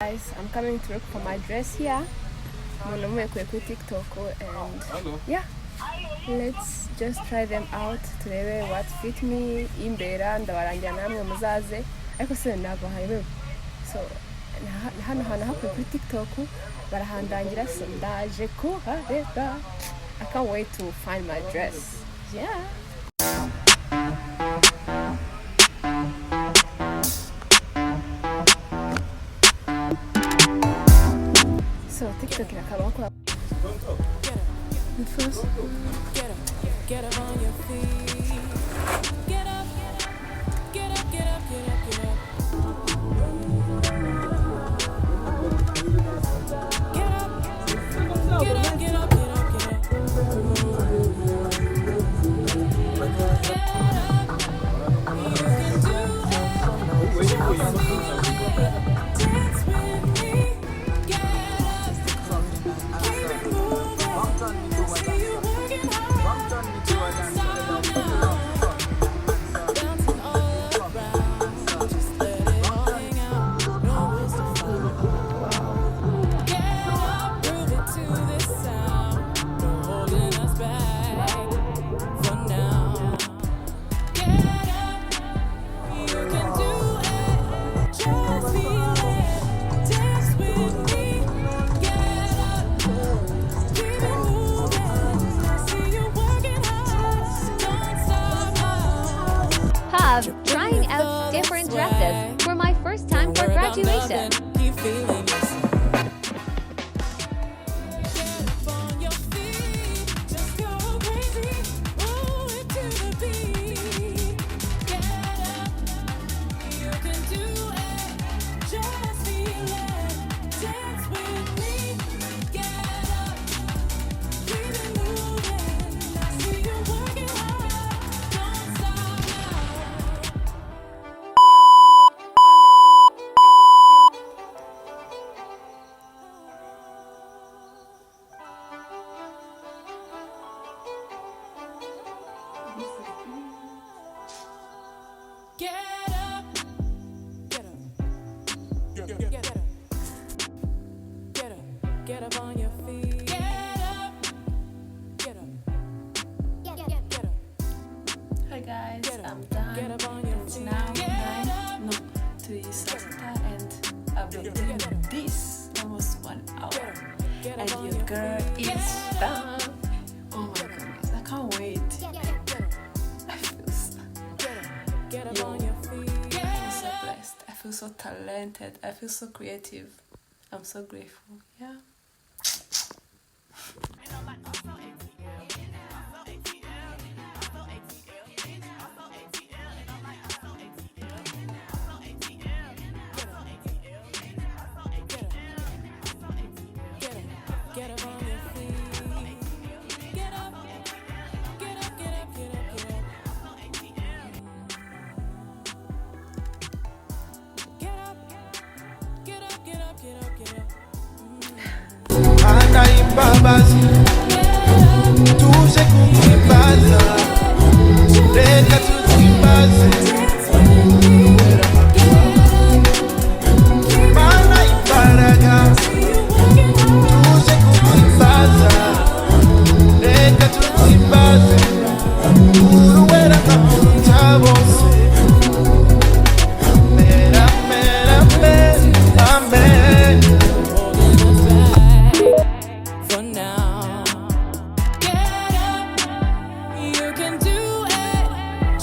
Guys, I'm coming to look for my dress here. Mwanaume kwe TikTok and yeah, let's just try them out turebe what fit me imbera ndabarangira namwe muzaze ariko se nabo hayiwe so hano hakwe kuri TikTok barahandangira so ndaje kuhareba. I can't wait to find my dress. Yeah. So TikTok inakaba kwa first get up on your feet. Get up, get up, get up, get up, get up. Get up, get up, get up, get up, get up. Trying out different dresses for my first time for graduation. Get up, get up, get up, get up, get up, get up on your feet. Get up, get up, get up. Hi guys, I'm done. Get up on your feet. It's now 3:30 and I've been doing this almost 1 hour. And your girl is done. Oh my goodness, I can't wait. I feel so talented. I feel so creative. I'm so grateful. Yeah. Babazi, tuje kukibaza, reka tukibaze.